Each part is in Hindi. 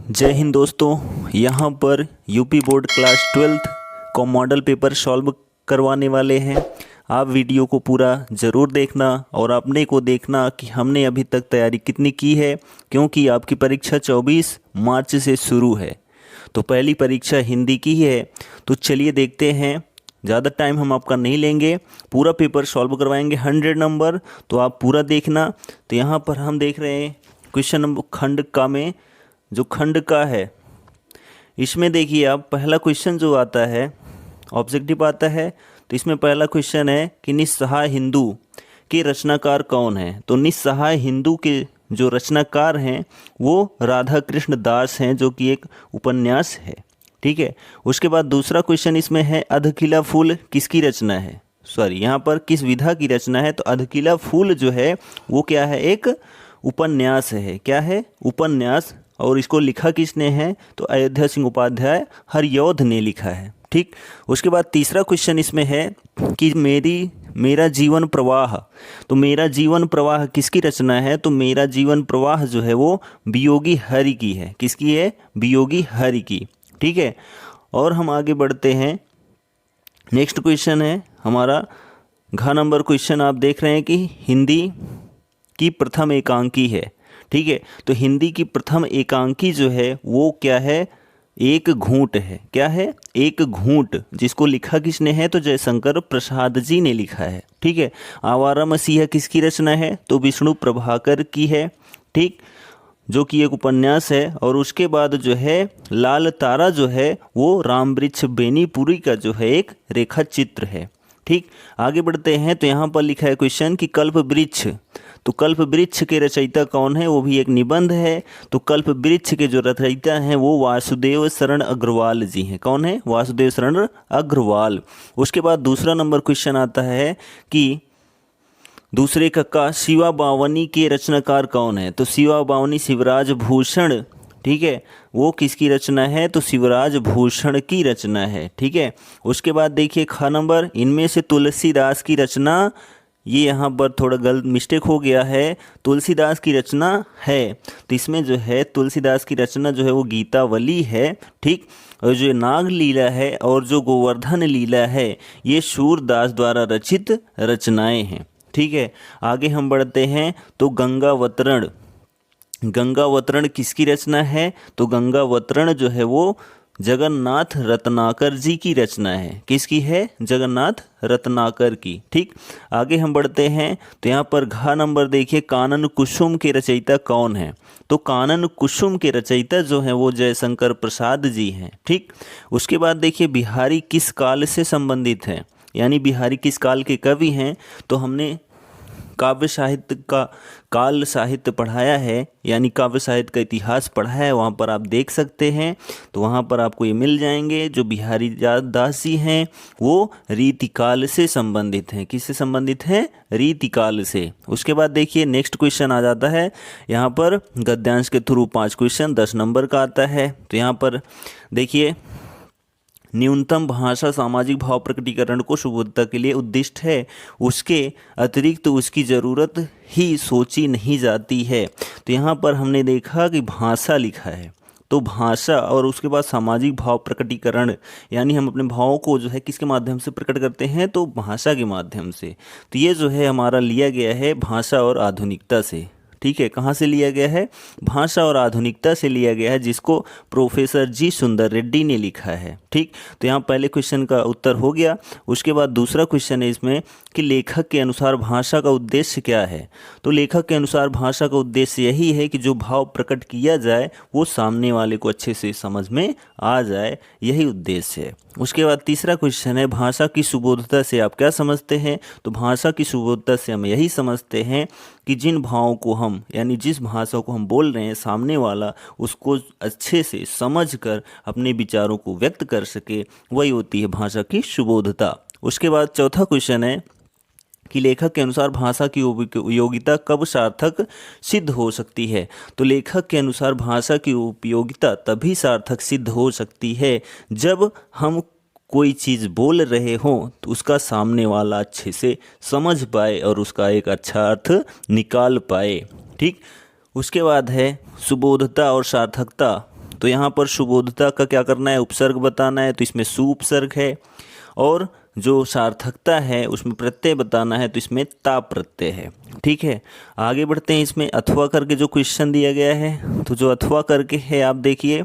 जय हिंद दोस्तों। यहाँ पर यूपी बोर्ड क्लास 12th को मॉडल पेपर सॉल्व करवाने वाले हैं। आप वीडियो को पूरा ज़रूर देखना और अपने को देखना कि हमने अभी तक तैयारी कितनी की है, क्योंकि आपकी परीक्षा 24 मार्च से शुरू है। तो पहली परीक्षा हिंदी की है। तो चलिए देखते हैं, ज़्यादा टाइम हम आपका नहीं लेंगे, पूरा पेपर सॉल्व करवाएंगे 100 नंबर। तो आप पूरा देखना। तो यहाँ पर हम देख रहे हैं क्वेश्चन नंबर खंड का में, जो खंड का है इसमें देखिए आप, पहला क्वेश्चन जो आता है ऑब्जेक्टिव आता है। तो इसमें पहला क्वेश्चन है कि निस्सहाय हिंदू के रचनाकार कौन है। तो निस्सहाय हिंदू के जो रचनाकार हैं वो राधा कृष्ण दास हैं, जो कि एक उपन्यास है। ठीक है। उसके बाद दूसरा क्वेश्चन इसमें है अधखिला फूल किसकी रचना है, सॉरी यहाँ पर किस विधा की रचना है। तो अधखिला फूल जो है वो क्या है, एक उपन्यास है। क्या है, उपन्यास। और इसको लिखा किसने है, तो अयोध्या सिंह उपाध्याय हरिऔध ने लिखा है। ठीक। उसके बाद तीसरा क्वेश्चन इसमें है कि मेरा जीवन प्रवाह। तो मेरा जीवन प्रवाह किसकी रचना है। तो मेरा जीवन प्रवाह जो है वो वियोगी हरि की है। किसकी है, वियोगी हरि की। ठीक है। और हम आगे बढ़ते हैं। नेक्स्ट क्वेश्चन है हमारा घ नंबर क्वेश्चन, आप देख रहे हैं कि हिंदी की प्रथम एकांकी है। ठीक है। तो हिंदी की प्रथम एकांकी जो है वो क्या है, एक घूंट है। क्या है, एक घूंट, जिसको लिखा किसने है, तो जयशंकर प्रसाद जी ने लिखा है। ठीक है। आवारा मसीहा किसकी रचना है, तो विष्णु प्रभाकर की है। ठीक, जो कि एक उपन्यास है। और उसके बाद जो है लाल तारा जो है वो रामवृक्ष बेनीपुरी का जो है एक रेखा चित्र है। ठीक। आगे बढ़ते हैं। तो यहाँ पर लिखा है क्वेश्चन कि कल्प वृक्ष। तो कल्प वृक्ष के रचयिता कौन है, वो भी एक निबंध है। तो कल्प वृक्ष के जो रचयिता हैं वो वासुदेव शरण अग्रवाल जी हैं। कौन है, वासुदेव शरण अग्रवाल। उसके बाद दूसरा नंबर क्वेश्चन आता है कि दूसरे का शिवा बावनी के रचनाकार कौन है। तो शिवा बावनी शिवराज भूषण, ठीक है, वो किसकी रचना है, तो शिवराज भूषण की रचना है। ठीक है। उसके बाद देखिए ख नंबर, इनमें से तुलसीदास की रचना, ये यहाँ पर थोड़ा गलत मिस्टेक हो गया है, तुलसीदास की रचना है। तो इसमें जो है तुलसीदास की रचना जो है वो गीतावली है। ठीक। और जो नाग लीला है और जो गोवर्धन लीला है ये सूरदास द्वारा रचित रचनाएं हैं। ठीक है। आगे हम बढ़ते हैं। तो गंगावतरण, गंगावतरण किसकी रचना है, तो गंगावतरण जो है वो जगन्नाथ रत्नाकर जी की रचना है। किसकी है, जगन्नाथ रत्नाकर की। ठीक। आगे हम बढ़ते हैं। तो यहाँ पर घ नंबर देखिए, कानन कुसुम के रचयिता कौन है। तो कानन कुसुम के रचयिता जो हैं वो जयशंकर प्रसाद जी हैं। ठीक। उसके बाद देखिए बिहारी किस काल से संबंधित हैं, यानी बिहारी किस काल के कवि हैं। तो हमने काव्य साहित्य का काल साहित्य पढ़ाया है, यानी काव्य साहित्य का इतिहास पढ़ा है, वहाँ पर आप देख सकते हैं। तो वहाँ पर आपको ये मिल जाएंगे। जो बिहारी दास जी हैं वो रीतिकाल से संबंधित हैं। किससे संबंधित हैं, रीतिकाल से। उसके बाद देखिए नेक्स्ट क्वेश्चन आ जाता है यहाँ पर गद्यांश के थ्रू 5 क्वेश्चन 10 नंबर का आता है। तो यहाँ पर देखिए, न्यूनतम भाषा सामाजिक भाव प्रकटीकरण को सुबोधता के लिए उद्दिष्ट है, उसके अतिरिक्त उसकी ज़रूरत ही सोची नहीं जाती है। तो यहाँ पर हमने देखा कि भाषा लिखा है, तो भाषा और उसके बाद सामाजिक भाव प्रकटीकरण, यानी हम अपने भावों को जो है किसके माध्यम से प्रकट करते हैं, तो भाषा के माध्यम से। तो ये जो है हमारा लिया गया है भाषा और आधुनिकता से। ठीक है। कहाँ से लिया गया है, भाषा और आधुनिकता से लिया गया है, जिसको प्रोफेसर जी सुंदर रेड्डी ने लिखा है। ठीक। तो यहाँ पहले क्वेश्चन का उत्तर हो गया। उसके बाद दूसरा क्वेश्चन है इसमें कि लेखक के अनुसार भाषा का उद्देश्य क्या है। तो लेखक के अनुसार भाषा का उद्देश्य यही है कि जो भाव प्रकट किया जाए वो सामने वाले को अच्छे से समझ में आ जाए, यही उद्देश्य है। उसके बाद तीसरा क्वेश्चन है भाषा की सुबोधता से आप क्या समझते हैं। तो भाषा की सुबोधता से हम यही समझते हैं कि जिन भावों को हम, यानी जिस भाषा को हम बोल रहे हैं, सामने वाला उसको अच्छे से समझकर अपने विचारों को व्यक्त कर सके, वही होती है भाषा की सुबोधता। उसके बाद चौथा क्वेश्चन है कि लेखक के अनुसार भाषा की उपयोगिता कब सार्थक सिद्ध हो सकती है। तो लेखक के अनुसार भाषा की उपयोगिता तभी सार्थक सिद्ध हो सकती है जब हम कोई चीज़ बोल रहे हों तो उसका सामने वाला अच्छे से समझ पाए और उसका एक अच्छा अर्थ निकाल पाए। ठीक। उसके बाद है सुबोधता और सार्थकता तो यहाँ पर सुबोधता का क्या करना है, उपसर्ग बताना है, तो इसमें सु उपसर्ग है। और जो सार्थकता है उसमें प्रत्यय बताना है, तो इसमें ता प्रत्यय है। ठीक है, आगे बढ़ते हैं। इसमें अथवा करके जो क्वेश्चन दिया गया है, तो जो अथवा करके है आप देखिए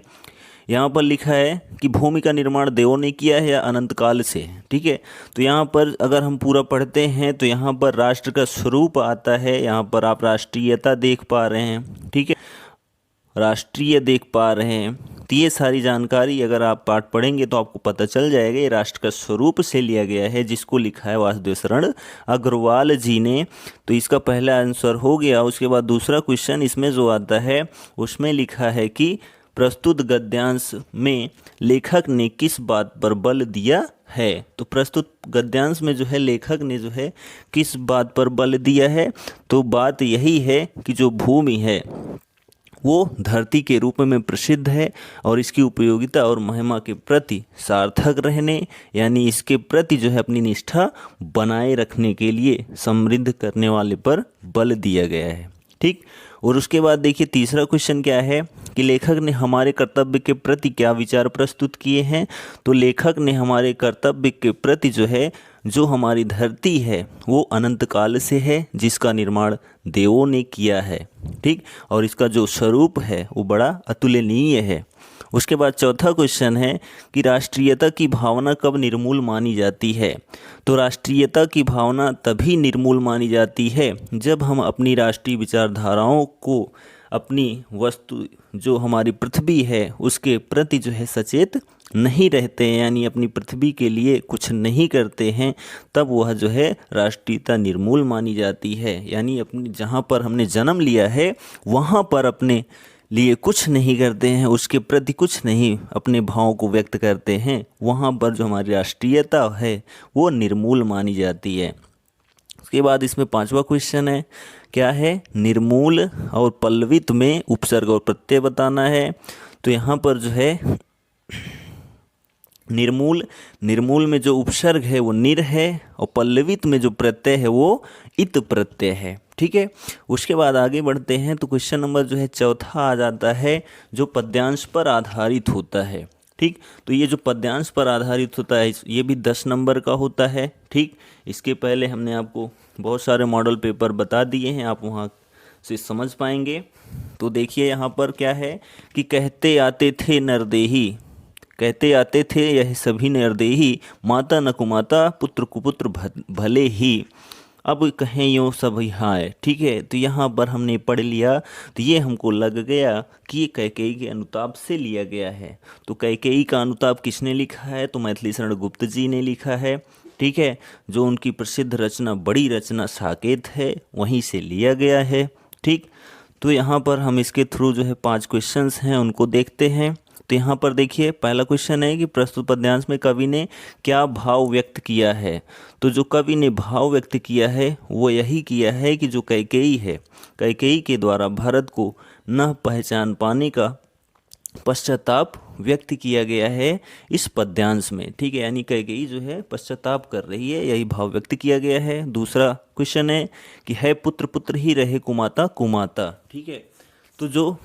यहाँ पर लिखा है कि भूमि का निर्माण देवों ने किया है या अनंत काल से। ठीक है, तो यहाँ पर अगर हम पूरा पढ़ते हैं तो यहाँ पर राष्ट्र का स्वरूप आता है, यहाँ पर आप राष्ट्रीयता देख पा रहे हैं। ठीक है, राष्ट्रीय देख पा रहे हैं। तो ये सारी जानकारी अगर आप पाठ पढ़ेंगे तो आपको पता चल जाएगा ये राष्ट्र का स्वरूप से लिया गया है, जिसको लिखा है वासुदेव शरण अग्रवाल जी ने। तो इसका पहला आंसर हो गया। उसके बाद दूसरा क्वेश्चन इसमें जो आता है उसमें लिखा है कि प्रस्तुत गद्यांश में लेखक ने किस बात पर बल दिया है। तो प्रस्तुत गद्यांश में जो है लेखक ने जो है किस बात पर बल दिया है, तो बात यही है कि जो भूमि है वो धरती के रूप में प्रसिद्ध है और इसकी उपयोगिता और महिमा के प्रति सार्थक रहने, यानी इसके प्रति जो है अपनी निष्ठा बनाए रखने के लिए समृद्ध करने वाले पर बल दिया गया है। ठीक, और उसके बाद देखिए तीसरा क्वेश्चन क्या है कि लेखक ने हमारे कर्तव्य के प्रति क्या विचार प्रस्तुत किए हैं। तो लेखक ने हमारे कर्तव्य के प्रति जो है, जो हमारी धरती है वो अनंत काल से है, जिसका निर्माण देवों ने किया है। ठीक, और इसका जो स्वरूप है वो बड़ा अतुलनीय है। उसके बाद चौथा क्वेश्चन है कि राष्ट्रीयता की भावना कब निर्मूल मानी जाती है। तो राष्ट्रीयता की भावना तभी निर्मूल मानी जाती है जब हम अपनी राष्ट्रीय विचारधाराओं को अपनी वस्तु जो हमारी पृथ्वी है उसके प्रति जो है सचेत नहीं रहते हैं, यानी अपनी पृथ्वी के लिए कुछ नहीं करते हैं, तब वह जो है राष्ट्रीयता निर्मूल मानी जाती है। यानी अपनी जहाँ पर हमने जन्म लिया है वहाँ पर अपने लिए कुछ नहीं करते हैं, उसके प्रति कुछ नहीं अपने भावों को व्यक्त करते हैं, वहाँ पर जो हमारी राष्ट्रीयता है वो निर्मूल मानी जाती है। उसके बाद इसमें पांचवा क्वेश्चन है, क्या है, निर्मूल और पल्लवित में उपसर्ग और प्रत्यय बताना है। तो यहाँ पर जो है निर्मूल में जो उपसर्ग है वो निर है और पल्लवित में जो प्रत्यय है वो इत प्रत्यय है। ठीक है, उसके बाद आगे बढ़ते हैं। तो क्वेश्चन नंबर जो है चौथा आ जाता है जो पद्यांश पर आधारित होता है। ठीक, तो ये जो पद्यांश पर आधारित होता है ये भी 10 नंबर का होता है। ठीक, इसके पहले हमने आपको बहुत सारे मॉडल पेपर बता दिए हैं, आप वहाँ से समझ पाएंगे। तो देखिए यहाँ पर क्या है कि कहते आते थे नरदेही, कहते आते थे यह सभी नरदेही, माता न कुमाता पुत्र कुपुत्र भले ही, अब कहें यूँ सभी हाय। ठीक है, तो यहाँ पर हमने पढ़ लिया तो ये हमको लग गया कि ये कैकेयी के अनुताप से लिया गया है। तो कैकेयी का अनुताप किसने लिखा है, तो मैथिली शरण गुप्त जी ने लिखा है। ठीक है, जो उनकी प्रसिद्ध रचना बड़ी रचना साकेत है वहीं से लिया गया है। ठीक, तो यहाँ पर हम इसके थ्रू जो है 5 क्वेश्चंस हैं उनको देखते हैं। तो यहाँ पर देखिए पहला क्वेश्चन है कि प्रस्तुत पद्यांश में कवि ने क्या भाव व्यक्त किया है। तो जो कवि ने भाव व्यक्त किया है वो यही किया है कि जो कैकेयी है, कैकेयी के द्वारा भरत को न पहचान पाने का पश्चाताप व्यक्त किया गया है इस पद्यांश में। ठीक है, यानी कैकेयी जो है पश्चाताप कर रही है, यही भाव व्यक्त किया गया है। दूसरा क्वेश्चन है कि है पुत्र पुत्र ही रहे कुमाता कुमाता। ठीक है, तो जो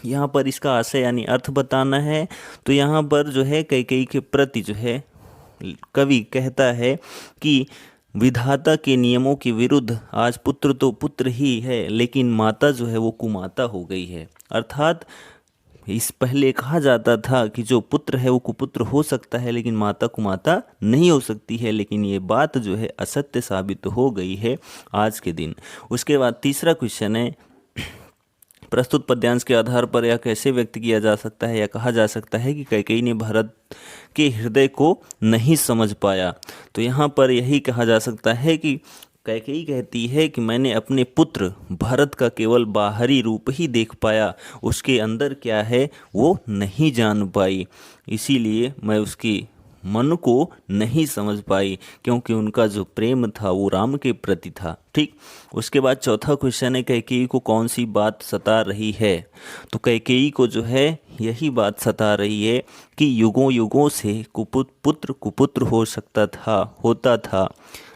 यहाँ पर इसका आशय यानी अर्थ बताना है। तो यहाँ पर जो है कैकेयी के प्रति जो है कवि कहता है कि विधाता के नियमों के विरुद्ध आज पुत्र तो पुत्र ही है, लेकिन माता जो है वो कुमाता हो गई है। अर्थात इस पहले कहा जाता था कि जो पुत्र है वो कुपुत्र हो सकता है लेकिन माता कुमाता नहीं हो सकती है, लेकिन ये बात जो है असत्य साबित हो गई है आज के दिन। उसके बाद तीसरा क्वेश्चन है, प्रस्तुत पद्यांश के आधार पर यह कैसे व्यक्त किया जा सकता है या कहा जा सकता है कि कैकेयी ने भरत के हृदय को नहीं समझ पाया। तो यहाँ पर यही कहा जा सकता है कि कैकेयी कहती है कि मैंने अपने पुत्र भरत का केवल बाहरी रूप ही देख पाया, उसके अंदर क्या है वो नहीं जान पाई, इसीलिए मैं उसकी मन को नहीं समझ पाई, क्योंकि उनका जो प्रेम था वो राम के प्रति था। ठीक, उसके बाद चौथा क्वेश्चन है कैकेयी को कौन सी बात सता रही है। तो कैकेयी को जो है यही बात सता रही है कि युगों युगों से पुत्र कुपुत्र हो सकता था, होता था,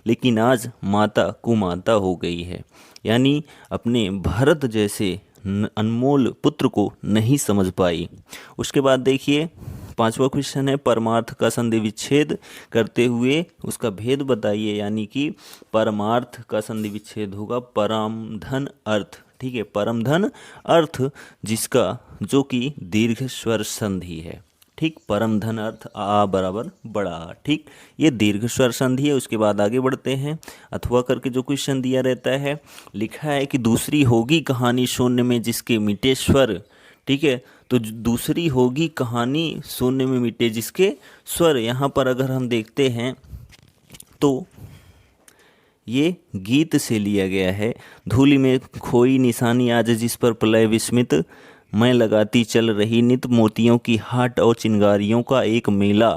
लेकिन आज माता कुमाता हो गई है। यानी अपने भरत जैसे अनमोल पुत्र को नहीं समझ पाई। उसके बाद देखिए 5वां क्वेश्चन है, परमार्थ का संधि विच्छेद करते हुए उसका भेद बताइए। यानी कि परमार्थ का संधि विच्छेद होगा परम धन अर्थ। ठीक है, परम धन अर्थ जिसका जो कि दीर्घ स्वर संधि है। ठीक, परम धन अर्थ आ बराबर बड़ा। ठीक, ये दीर्घ स्वर संधि है। उसके बाद आगे बढ़ते हैं, अथवा करके जो क्वेश्चन दिया रहता है, लिखा है कि दूसरी होगी कहानी शून्य में जिसके मिटे स्वर। ठीक है, तो दूसरी होगी कहानी शून्य में मिटे जिसके स्वर। यहाँ पर अगर हम देखते हैं तो ये गीत से लिया गया है। धूलि में खोई निशानी आज जिस पर प्रलय विस्मित, मैं लगाती चल रही नित मोतियों की हाट और चिंगारियों का एक मेला।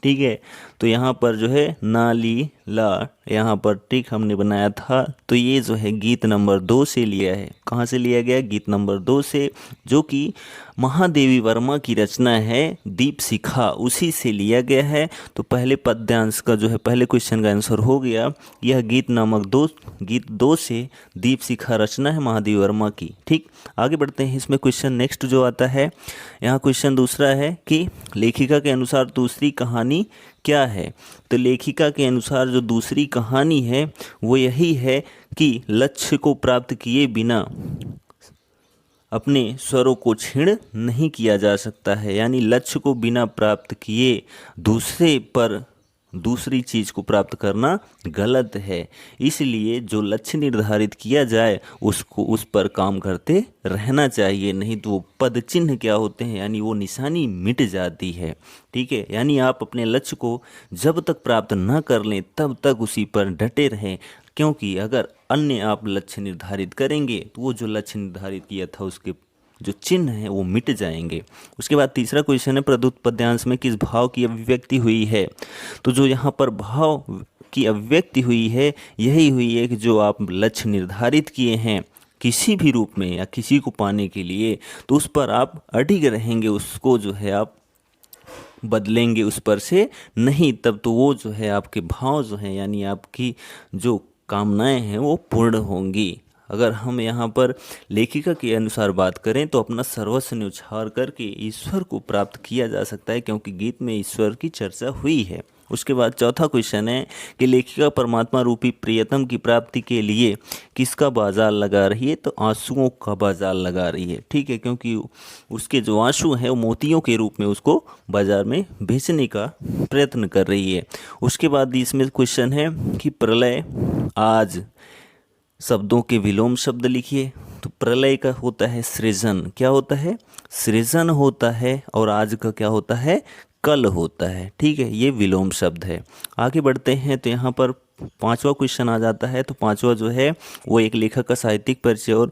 ठीक है, तो यहाँ पर जो है नाली ला यहाँ पर टिक हमने बनाया था, तो ये जो है गीत नंबर 2 से लिया है। कहाँ से लिया गया? गीत नंबर 2 से, जो कि महादेवी वर्मा की रचना है दीप शिखा, उसी से लिया गया है। तो पहले पद्यांश का जो है पहले क्वेश्चन का आंसर हो गया, यह गीत गीत 2 से दीप शिखा रचना है महादेवी वर्मा की। ठीक, आगे बढ़ते हैं। इसमें क्वेश्चन नेक्स्ट जो आता है, यहाँ क्वेश्चन दूसरा है कि लेखिका के अनुसार दूसरी कहानी क्या है। तो लेखिका के अनुसार जो दूसरी कहानी है वो यही है कि लक्ष्य को प्राप्त किए बिना अपने स्वरों को क्षीण नहीं किया जा सकता है। यानी लक्ष्य को बिना प्राप्त किए दूसरे पर दूसरी चीज़ को प्राप्त करना गलत है। इसलिए जो लक्ष्य निर्धारित किया जाए उसको उस पर काम करते रहना चाहिए, नहीं तो वो पद चिन्ह क्या होते हैं, यानी वो निशानी मिट जाती है। ठीक है, यानी आप अपने लक्ष्य को जब तक प्राप्त न कर लें तब तक उसी पर डटे रहें, क्योंकि अगर अन्य आप लक्ष्य निर्धारित करेंगे तो वो जो लक्ष्य निर्धारित किया था उसके जो चिन्ह हैं वो मिट जाएंगे। उसके बाद तीसरा क्वेश्चन है, प्रदत्त पद्यांश में किस भाव की अभिव्यक्ति हुई है। तो जो यहाँ पर भाव की अभिव्यक्ति हुई है यही हुई है कि जो आप लक्ष्य निर्धारित किए हैं किसी भी रूप में या किसी को पाने के लिए, तो उस पर आप अडिग रहेंगे, उसको जो है आप बदलेंगे उस पर से नहीं, तब तो वो जो है आपके भाव जो हैं यानी आपकी जो कामनाएं हैं वो पूर्ण होंगी। अगर हम यहाँ पर लेखिका के अनुसार बात करें तो अपना सर्वस्व न्यौछावर करके ईश्वर को प्राप्त किया जा सकता है, क्योंकि गीत में ईश्वर की चर्चा हुई है। उसके बाद चौथा क्वेश्चन है कि लेखिका परमात्मा रूपी प्रियतम की प्राप्ति के लिए किसका बाजार लगा रही है। तो आंसुओं का बाजार लगा रही है। ठीक है, क्योंकि उसके जो आंसू हैं वो मोतियों के रूप में उसको बाजार में बेचने का प्रयत्न कर रही है। उसके बाद इसमें क्वेश्चन है कि प्रलय आज शब्दों के विलोम शब्द लिखिए। तो प्रलय का होता है सृजन, क्या होता है? सृजन होता है, और आज का क्या होता है? कल होता है। ठीक है, ये विलोम शब्द है। आगे बढ़ते हैं तो यहाँ पर पांचवा क्वेश्चन आ जाता है। तो पांचवा जो है वो एक लेखक का साहित्यिक परिचय और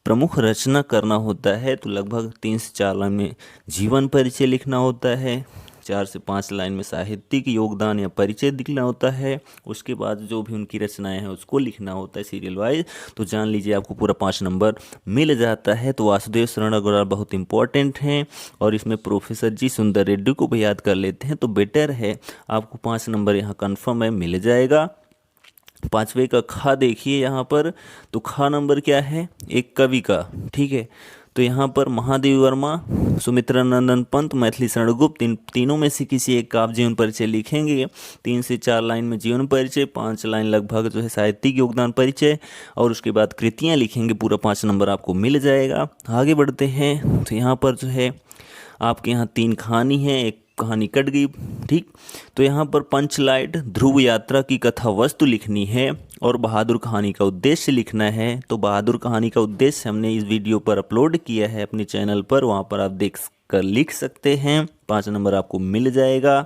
प्रमुख रचना करना होता है। तो लगभग 3 से 4 लाइन में जीवन परिचय लिखना होता है, 4 से 5 लाइन में साहित्यिक योगदान या परिचय लिखना होता है। उसके बाद जो भी उनकी रचनाएं हैं उसको लिखना होता है सीरियल वाइज। तो जान लीजिए आपको पूरा 5 नंबर मिल जाता है। तो वासुदेव शरण अग्रवाल बहुत इंपॉर्टेंट हैं, और इसमें प्रोफेसर जी सुंदर रेड्डी को भी याद कर लेते हैं तो बेटर है, आपको 5 नंबर यहाँ कन्फर्म है मिल जाएगा। 5वें का खा देखिए यहाँ पर, तो खा नंबर क्या है? एक कवि का। ठीक है, तो यहाँ पर महादेवी वर्मा, सुमित्रा नंदन पंत, मैथिली शरण गुप्त, इन तीनों में से किसी एक का आप जीवन परिचय लिखेंगे। 3 से 4 लाइन में जीवन परिचय, 5 लाइन लगभग जो है साहित्यिक योगदान परिचय, और उसके बाद कृतियाँ लिखेंगे। पूरा 5 नंबर आपको मिल जाएगा। आगे बढ़ते हैं तो यहाँ पर जो है आपके यहाँ 3 कहानी है, एक कहानी कट गई। ठीक, तो यहाँ पर पंचलाइट ध्रुव यात्रा की कथा वस्तु लिखनी है और बहादुर कहानी का उद्देश्य लिखना है। तो बहादुर कहानी का उद्देश्य हमने इस वीडियो पर अपलोड किया है अपने चैनल पर, वहाँ पर आप देख कर लिख सकते हैं। 5 नंबर आपको मिल जाएगा।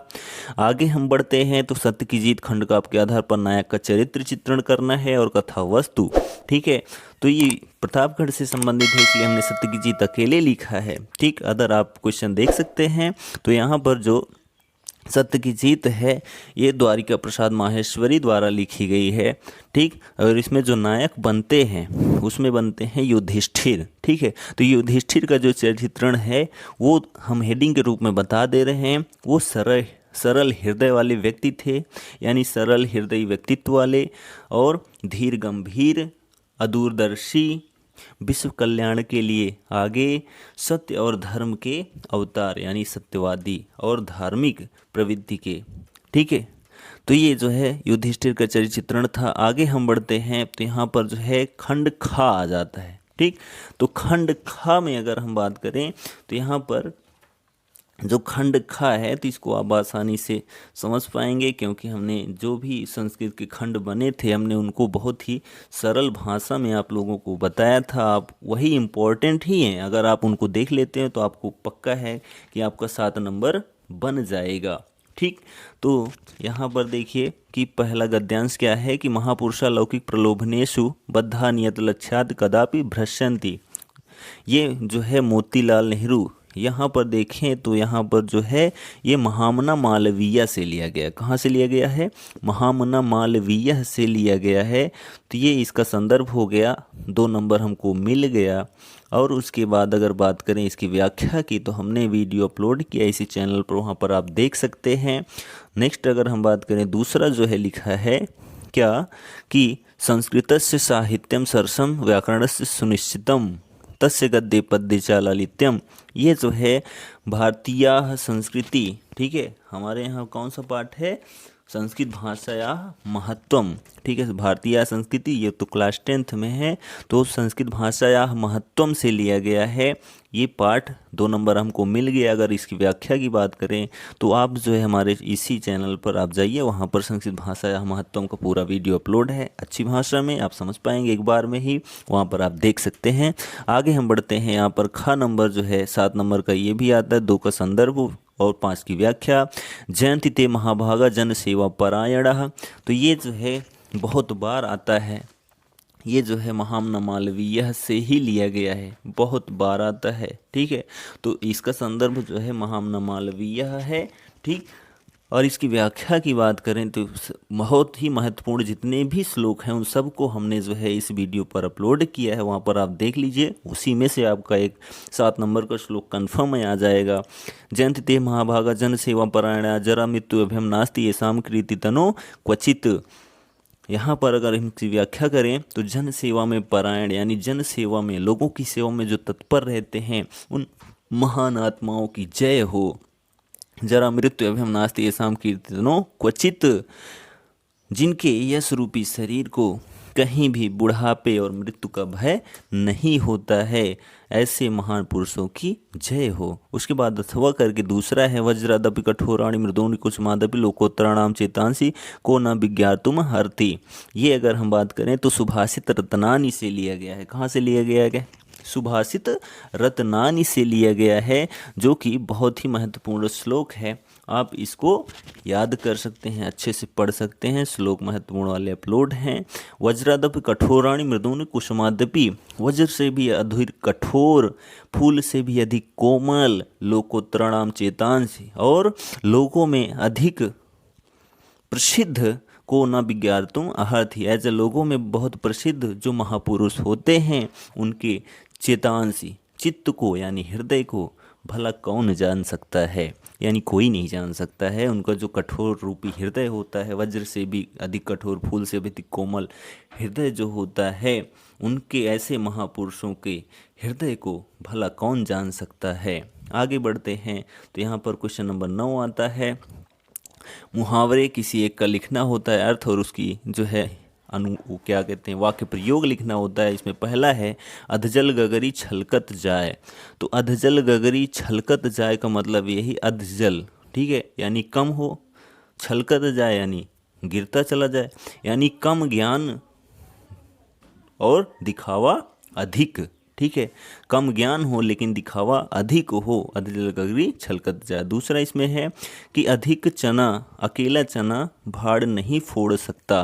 आगे हम बढ़ते हैं तो सत्य की जीत खंड का आपके आधार पर नायक का चरित्र चित्रण करना है और कथा वस्तु। ठीक है, तो ये प्रतापगढ़ से संबंधित है, इसलिए हमने सत्य की जीत अकेले लिखा है। ठीक, अदर आप क्वेश्चन देख सकते हैं। तो यहाँ पर जो सत्य की जीत है ये द्वारिका प्रसाद माहेश्वरी द्वारा लिखी गई है। ठीक, और इसमें जो नायक बनते हैं उसमें बनते हैं युधिष्ठिर। ठीक है, तो युधिष्ठिर का जो चरित्रण है वो हम हेडिंग के रूप में बता दे रहे हैं। वो सरल हृदय वाले व्यक्ति थे, यानी सरल हृदय व्यक्तित्व वाले, और धीर गंभीर, अदूरदर्शी, विश्व कल्याण के लिए आगे, सत्य और धर्म के अवतार यानी सत्यवादी और धार्मिक प्रवृत्ति के। ठीक है, तो ये जो है युधिष्ठिर का चरित्र चित्रण था। आगे हम बढ़ते हैं तो यहाँ पर जो है खंड खा आ जाता है। ठीक, तो खंड खा में अगर हम बात करें तो यहाँ पर जो खंड खा है तो इसको आप आसानी से समझ पाएंगे, क्योंकि हमने जो भी संस्कृत के खंड बने थे हमने उनको बहुत ही सरल भाषा में आप लोगों को बताया था। आप वही इम्पोर्टेंट ही हैं, अगर आप उनको देख लेते हैं तो आपको पक्का है कि आपका 7 नंबर बन जाएगा। ठीक, तो यहाँ पर देखिए कि पहला गद्यांश क्या है कि महापुरुषा लौकिक प्रलोभनेषु बद्धा नियत लक्ष्यात् कदापि भ्रश्यन्ति। ये जो है मोतीलाल नेहरू, यहाँ पर देखें तो यहाँ पर जो है ये महामना मालवीय से लिया गया। कहाँ से लिया गया है? महामना मालवीय से लिया गया है। तो ये इसका संदर्भ हो गया, 2 नंबर हमको मिल गया। और उसके बाद अगर बात करें इसकी व्याख्या की तो हमने वीडियो अपलोड किया इसी चैनल पर, वहाँ पर आप देख सकते हैं। नेक्स्ट अगर हम बात करें दूसरा जो है लिखा है क्या कि संस्कृतस्य साहित्यम सरसम व्याकरणस्य सुनिश्चितम तस्य गद्य पद्य च ललित्यम। ये जो है भारतीय संस्कृति, ठीक है, हमारे यहाँ कौन सा पाठ है? संस्कृत भाषाया महत्वम। ठीक है, भारतीय संस्कृति ये तो क्लास 10th में है, तो संस्कृत भाषाया महत्वम से लिया गया है। ये पाठ 2 नंबर हमको मिल गया। अगर इसकी व्याख्या की बात करें तो आप जो है हमारे इसी चैनल पर आप जाइए, वहाँ पर संस्कृत भाषाया महत्वम का पूरा वीडियो अपलोड है, अच्छी भाषा में आप समझ पाएंगे एक बार में ही, वहाँ पर आप देख सकते हैं। आगे हम बढ़ते हैं, यहाँ पर खा नंबर जो है 7 नंबर का ये भी आता है, 2 का संदर्भ और 5 की व्याख्या। जयंती ते महाभागा जन सेवा परायण। तो ये जो है बहुत बार आता है, ये जो है महामना मालवीय से ही लिया गया है, बहुत बार आता है। ठीक है, तो इसका संदर्भ जो है महामना मालवीय है। ठीक, और इसकी व्याख्या की बात करें तो बहुत ही महत्वपूर्ण जितने भी श्लोक हैं उन सबको हमने जो है इस वीडियो पर अपलोड किया है, वहाँ पर आप देख लीजिए, उसी में से आपका एक 7 नंबर का श्लोक कन्फर्म में आ जाएगा। जयंति ते महाभागा जन सेवा परायणा जरा मृत्यु अभ्यम नास्ति येषां कीर्ति तनो क्वचित। यहाँ पर अगर इनकी व्याख्या करें तो जन सेवा में परायण यानी जन सेवा में, लोगों की सेवा में जो तत्पर रहते हैं उन महान आत्माओं की जय हो। जरा मृत्यु अभ्यम नास्ति येषां कीर्ति तनो क्वचित। जिनके यश रूपी शरीर को कहीं भी बुढ़ापे और मृत्यु का भय नहीं होता है, ऐसे महान पुरुषों की जय हो। उसके बाद अथवा करके दूसरा है वज्रादपि कठोराणि मृदूनि कुसुमादपि लोकोत्तराणाम चेतांसी को न विज्ञातुम हरति। ये अगर हम बात करें तो सुभाषित रत्नानि से लिया गया है। कहाँ से लिया गया है? सुभाषित रत्नानि से लिया गया है, जो कि बहुत ही महत्वपूर्ण श्लोक है। आप इसको याद कर सकते हैं, अच्छे से पढ़ सकते हैं, श्लोक महत्वपूर्ण वाले अपलोड हैं। वज्रादपि कठोराणि मृदूनि कुसुमादपि, वज्र से भी अधिक कठोर, फूल से भी अधिक कोमल, लोकोत्तराणाम चेतांसी, और लोगों में अधिक प्रसिद्ध को न विज्ञातुम अर्हति। ऐसे लोगों में बहुत प्रसिद्ध जो महापुरुष होते हैं उनके चेतांसी, चित्त को यानी हृदय को भला कौन जान सकता है, यानी कोई नहीं जान सकता है। उनका जो कठोर रूपी हृदय होता है, वज्र से भी अधिक कठोर, फूल से भी अधिक कोमल हृदय जो होता है, उनके ऐसे महापुरुषों के हृदय को भला कौन जान सकता है। आगे बढ़ते हैं तो यहाँ पर क्वेश्चन नंबर 9 आता है। मुहावरे किसी एक का लिखना होता है अर्थ, और उसकी जो है क्या कहते हैं वाक्य प्रयोग लिखना होता है। इसमें पहला है अधजल गगरी छलकत जाए। तो अधजल गगरी छलकत जाए का मतलब यही अधजल, ठीक है, यानी कम हो, छलकत जाए यानी गिरता चला जाए, यानी कम ज्ञान और दिखावा अधिक। ठीक है, कम ज्ञान हो लेकिन दिखावा अधिक हो, अधजल गगरी छलकत जाए। दूसरा इसमें है कि अधिक चना, अकेला चना भाड़ नहीं फोड़ सकता,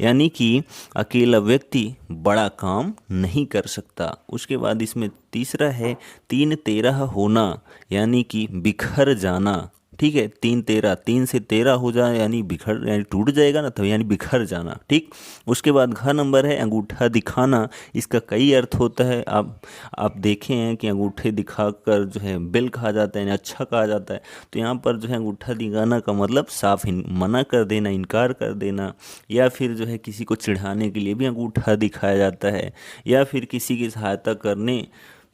यानी कि अकेला व्यक्ति बड़ा काम नहीं कर सकता। उसके बाद इसमें तीसरा है 3 13 होना, यानी कि बिखर जाना। ठीक है। 3 13, 3 से 13 हो जाए यानी बिखर यानी टूट जाएगा ना, तो यानी बिखर जाना। ठीक। उसके बाद घ नंबर है अंगूठा दिखाना। इसका कई अर्थ होता है। आप देखे हैं कि अंगूठे दिखाकर जो है बिल कहा जाता है यानी अच्छा कहा जाता है। तो यहाँ पर जो है अंगूठा दिखाना का मतलब साफ मना कर देना, इनकार कर देना, या फिर जो है किसी को चिढ़ाने के लिए भी अंगूठा दिखाया जाता है, या फिर किसी की सहायता करने,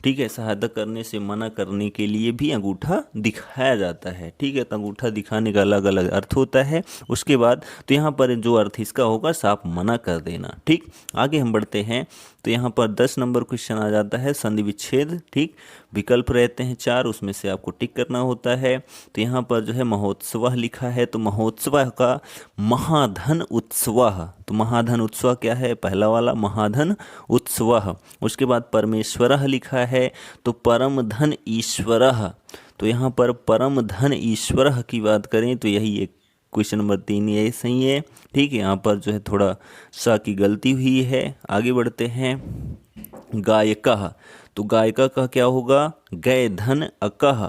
ठीक है, सहायता करने से मना करने के लिए भी अंगूठा दिखाया जाता है। ठीक है। तो अंगूठा दिखाने का अलग अलग अर्थ होता है। उसके बाद तो यहाँ पर जो अर्थ इसका होगा साफ मना कर देना। ठीक। आगे हम बढ़ते हैं। तो यहाँ पर 10 नंबर क्वेश्चन आ जाता है संधि विच्छेद। ठीक। विकल्प रहते हैं 4, उसमें से आपको टिक करना होता है। तो यहाँ पर जो है महोत्सव लिखा है, तो महोत्सव का महाधन उत्सव। तो महाधन उत्सव क्या है? पहला वाला महाधन उत्सव। उसके बाद परमेश्वर लिखा है, तो परम धन ईश्वर। तो यहाँ पर परम धन ईश्वर की बात करें तो यही एक क्वेश्चन नंबर 3 ये सही है। ठीक है। यहाँ पर जो है थोड़ा सा की गलती हुई है। आगे बढ़ते हैं। गायका, तो गायका का क्या होगा? गय धन अकह।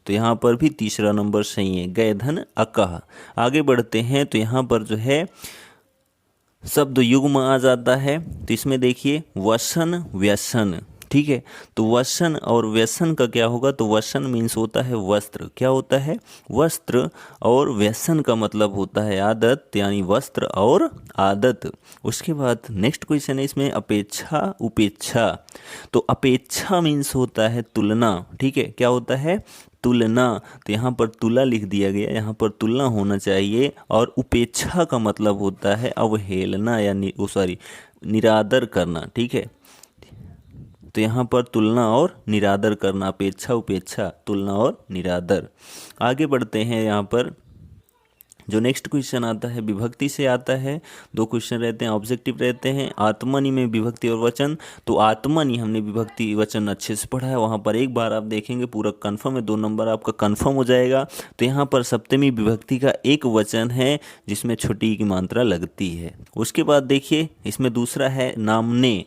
तो यहाँ पर भी तीसरा नंबर सही है, गय धन अकह। आगे बढ़ते हैं। तो यहाँ पर जो है शब्द युग्म आ जाता है। तो इसमें देखिए वसन व्यसन। ठीक है। तो वसन और व्यसन का क्या होगा? तो वसन मीन्स होता है वस्त्र। क्या होता है? वस्त्र। और व्यसन का मतलब होता है आदत, यानी वस्त्र और आदत। उसके बाद नेक्स्ट क्वेश्चन है इसमें अपेक्षा उपेक्षा। तो अपेक्षा मीन्स होता है तुलना। ठीक है। क्या होता है? तुलना। तो यहाँ पर तुला लिख दिया गया, यहाँ पर तुलना होना चाहिए। और उपेक्षा का मतलब होता है अवहेलना या निरादर करना। ठीक है। तो यहाँ पर तुलना और निरादर करना, अपेक्षा उपेक्षा, तुलना और निरादर। आगे बढ़ते हैं। यहाँ पर जो नेक्स्ट क्वेश्चन आता है विभक्ति से आता है। 2 क्वेश्चन रहते हैं, ऑब्जेक्टिव रहते हैं। आत्मनि में विभक्ति और वचन। तो आत्मनि हमने विभक्ति वचन अच्छे से पढ़ा है, वहाँ पर एक बार आप देखेंगे पूरा कन्फर्म है, 2 नंबर आपका कन्फर्म हो जाएगा। तो यहाँ पर सप्तमी विभक्ति का एक वचन है जिसमें छोटी की मात्रा लगती है। उसके बाद देखिए इसमें दूसरा है नामने।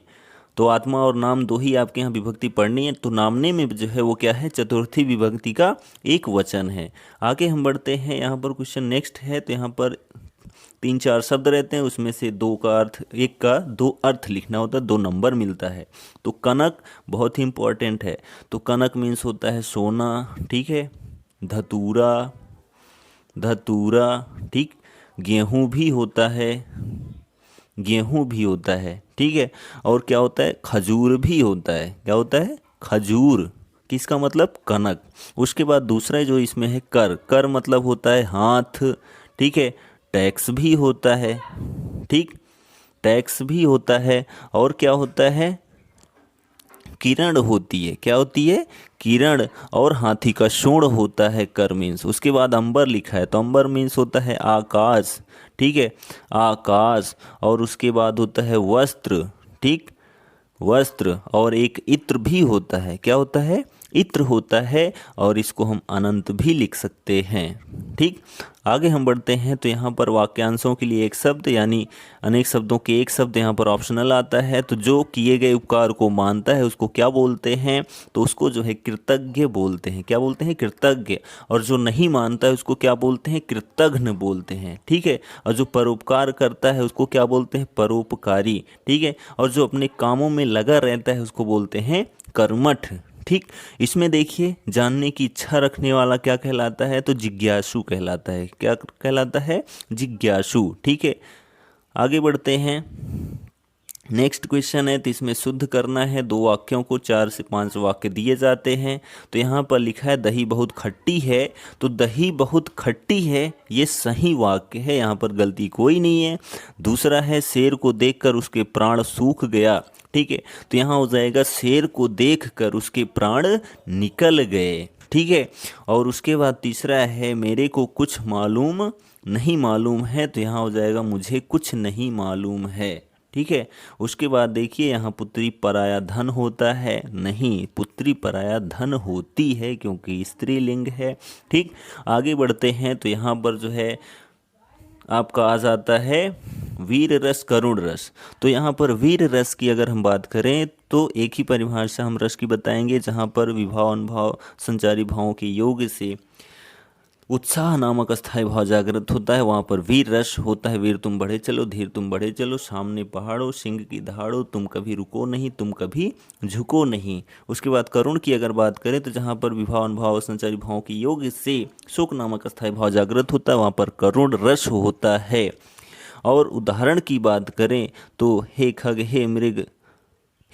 तो आत्मा और नाम 2 ही आपके यहाँ विभक्ति पढ़नी है। तो नामने में जो है वो क्या है? चतुर्थी विभक्ति का एक वचन है। आगे हम बढ़ते हैं। यहाँ पर क्वेश्चन नेक्स्ट है। तो यहाँ पर 3-4 शब्द रहते हैं, उसमें से 2 का अर्थ, एक का 2 अर्थ लिखना होता है, 2 नंबर मिलता है। तो कनक बहुत ही इंपॉर्टेंट है। तो कनक मीन्स होता है सोना। ठीक है। धतूरा, धतूरा। ठीक। गेहूँ भी होता है, गेहूँ भी होता है। ठीक है। और क्या होता है? खजूर भी होता है। क्या होता है? खजूर। किसका मतलब? कनक। उसके बाद दूसरा जो इसमें है कर। कर मतलब होता है हाथ। ठीक है। टैक्स भी होता है। ठीक। टैक्स भी होता है। और क्या होता है? किरण होती है। क्या होती है? किरण। और हाथी का सूंड होता है कर मीन्स। उसके बाद अंबर लिखा है, तो अंबर मीन्स होता है आकाश। ठीक है। आकाश। और उसके बाद होता है वस्त्र। ठीक। वस्त्र। और एक इत्र भी होता है। क्या होता है? इत्र होता है। और इसको हम अनंत भी लिख सकते हैं। ठीक। आगे हम बढ़ते हैं। तो यहाँ पर वाक्यांशों के लिए एक शब्द यानी अनेक शब्दों के एक शब्द यहाँ पर ऑप्शनल आता है। तो जो किए गए उपकार को मानता है उसको क्या बोलते हैं? तो उसको जो है कृतज्ञ बोलते हैं। क्या बोलते हैं? कृतज्ञ। और जो नहीं मानता है उसको क्या बोलते हैं? कृतघ्न बोलते हैं। ठीक है। और जो परोपकार करता है उसको क्या बोलते हैं? परोपकारी। ठीक है। और जो अपने कामों में लगा रहता है उसको बोलते हैं कर्मठ। ठीक। इसमें देखिए जानने की इच्छा रखने वाला क्या कहलाता है? तो जिज्ञासु कहलाता है। क्या कहलाता है? जिज्ञासु। ठीक है। आगे बढ़ते हैं। नेक्स्ट क्वेश्चन है। तो इसमें शुद्ध करना है 2 वाक्यों को, 4 से 5 वाक्य दिए जाते हैं। तो यहाँ पर लिखा है दही बहुत खट्टी है। तो दही बहुत खट्टी है ये सही वाक्य है, यहाँ पर गलती कोई नहीं है। दूसरा है शेर को देखकर उसके प्राण सूख गया। ठीक है। तो यहाँ हो जाएगा शेर को देखकर उसके प्राण निकल गए। ठीक है। और उसके बाद तीसरा है मेरे को कुछ मालूम नहीं मालूम है। तो यहाँ हो जाएगा मुझे कुछ नहीं मालूम है। ठीक है। उसके बाद देखिए यहाँ पुत्री पराया धन होता है, नहीं, पुत्री पराया धन होती है क्योंकि स्त्रीलिंग है। ठीक। आगे बढ़ते हैं। तो यहाँ पर जो है आपका आ जाता है वीर रस करुण रस। तो यहाँ पर वीर रस की अगर हम बात करें तो एक ही परिभाषा हम रस की बताएंगे जहाँ पर विभाव अनुभाव संचारी भावों के योग से उत्साह नामक अस्थायी भाव जागृत होता है। वहाँ पर वीर रस होता है, वीर तुम बढ़े चलो, धीर तुम बढ़े चलो, सामने पहाड़ों, सिंह की दहाड़ो, तुम कभी रुको नहीं, तुम कभी झुको नहीं। उसके बाद करुण की अगर बात करें तो जहाँ पर विभाव अनुभाव संचारी भाव के योग से शोक नामक अस्थायी भाव जागृत होता है, वहाँ पर करुण रस होता है। और उदाहरण की बात करें तो हे खग हे मृग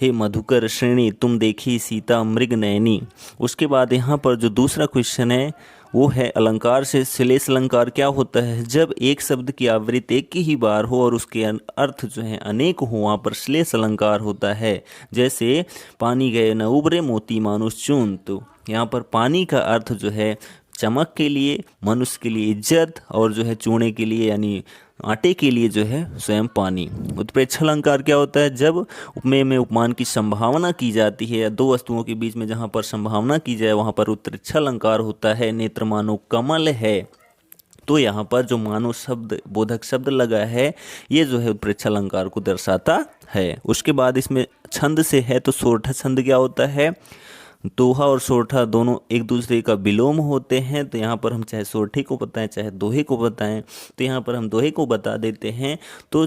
हे मधुकर श्रेणी, तुम देखी सीता मृग नयनी। उसके बाद यहाँ पर जो दूसरा क्वेश्चन है वो है अलंकार से श्लेष अलंकार क्या होता है। जब एक शब्द की आवृत्ति एक ही बार हो और उसके अर्थ जो है अनेक हो, वहाँ पर श्लेष अलंकार होता है। जैसे पानी गए न उबरे मोती मानुष चून, तो यहाँ पर पानी का अर्थ जो है चमक के लिए, मनुष्य के लिए इज्जत, और जो है चूने के लिए यानी आटे के लिए जो है स्वयं पानी। उत्प्रेक्षा अलंकार क्या होता है, जब उपमेय में उपमान की संभावना की जाती है या दो वस्तुओं के बीच में जहाँ पर संभावना की जाए वहाँ पर उत्प्रेक्षा अलंकार होता है। नेत्र मानो कमल है, तो यहाँ पर जो मानो शब्द बोधक शब्द लगा है ये जो है उत्प्रेक्षा अलंकार को दर्शाता है। उसके बाद इसमें छंद से है तो सोरठा छंद क्या होता है, दोहा और सोरठा दोनों एक दूसरे का विलोम होते हैं। तो यहाँ पर हम चाहे सोरठे को बताएं चाहे दोहे को बताएं, तो यहाँ पर हम दोहे को बता देते हैं। तो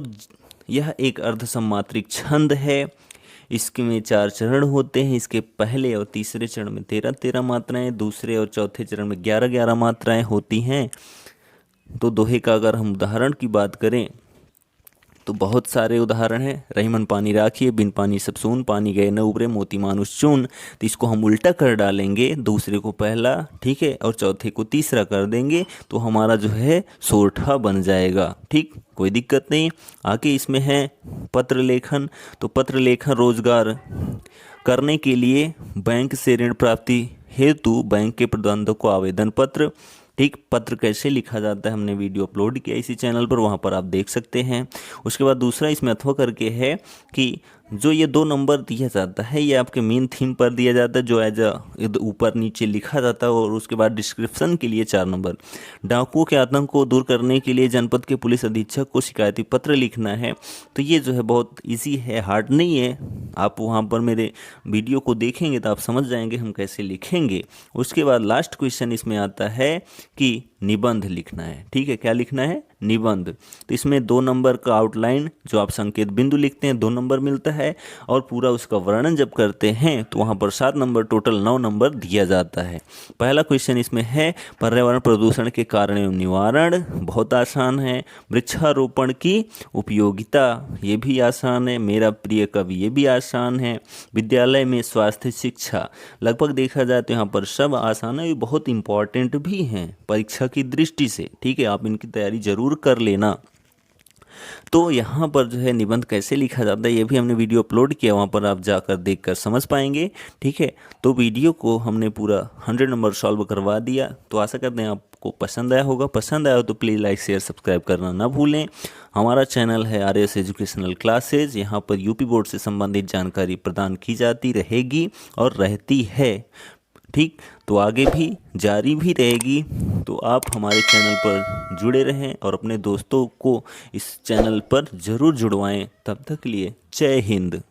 यह एक अर्धसम्मात्रिक छंद है। इसके में 4 चरण होते हैं। इसके पहले और तीसरे चरण में 13-13 मात्राएं, दूसरे और चौथे चरण में 11-11 मात्राएं होती हैं। तो दोहे का अगर हम उदाहरण की बात करें तो बहुत सारे उदाहरण हैं। रहीमन पानी राखिए, बिन पानी सब सून, पानी गए न उबरे मोती मानुष चून। तो इसको हम उल्टा कर डालेंगे, दूसरे को पहला, ठीक है, और चौथे को तीसरा कर देंगे तो हमारा जो है सोरठा बन जाएगा। ठीक, कोई दिक्कत नहीं। आगे इसमें है पत्र लेखन। तो पत्र लेखन रोजगार करने के लिए बैंक से ऋण प्राप्ति हेतु बैंक के प्रबंधक को आवेदन पत्र। ठीक, पत्र कैसे लिखा जाता है हमने वीडियो अपलोड किया इसी चैनल पर, वहाँ पर आप देख सकते हैं। उसके बाद दूसरा इसमें अथवा करके है कि जो ये 2 नंबर दिया जाता है ये आपके मेन थीम पर दिया जाता है, जो एज ऊपर नीचे लिखा जाता है। और उसके बाद डिस्क्रिप्शन के लिए 4 नंबर। डाकुओं के आतंक को दूर करने के लिए जनपद के पुलिस अधीक्षक को शिकायती पत्र लिखना है। तो ये जो है बहुत इजी है, हार्ड नहीं है। आप वहाँ पर मेरे वीडियो को देखेंगे तो आप समझ जाएंगे हम कैसे लिखेंगे। उसके बाद लास्ट क्वेश्चन इसमें आता है कि निबंध लिखना है। ठीक है, क्या लिखना है, निबंध। तो इसमें 2 नंबर का आउटलाइन जो आप संकेत बिंदु लिखते हैं 2 नंबर मिलता है, और पूरा उसका वर्णन जब करते हैं तो वहाँ पर 7 नंबर, टोटल 9 नंबर दिया जाता है। पहला क्वेश्चन इसमें है पर्यावरण प्रदूषण के कारण एवं निवारण, बहुत आसान है। वृक्षारोपण की उपयोगिता, ये भी आसान है। मेरा प्रिय कवि, ये भी आसान है। विद्यालय में स्वास्थ्य शिक्षा, लगभग देखा जाए तो यहाँ पर सब आसान है, ये बहुत इंपॉर्टेंट भी हैं परीक्षा की दृष्टि से। ठीक है, आप इनकी तैयारी जरूर कर लेना। तो यहाँ पर जो है निबंध कैसे लिखा जाता है ये भी हमने वीडियो अपलोड किया, वहाँ पर आप जाकर देखकर समझ पाएंगे। ठीक है, तो वीडियो को हमने पूरा 100 नंबर सॉल्व करवा दिया। तो आशा करते हैं आपको पसंद आया होगा। पसंद आया हो तो प्लीज़ लाइक शेयर सब्सक्राइब करना ना भूलें। हमारा चैनल है RS एजुकेशनल क्लासेज, यहाँ पर यूपी बोर्ड से संबंधित जानकारी प्रदान की जाती रहेगी और रहती है। ठीक, तो आगे भी जारी भी रहेगी। तो आप हमारे चैनल पर जुड़े रहें और अपने दोस्तों को इस चैनल पर ज़रूर जुड़वाएं। तब तक के लिए जय हिंद।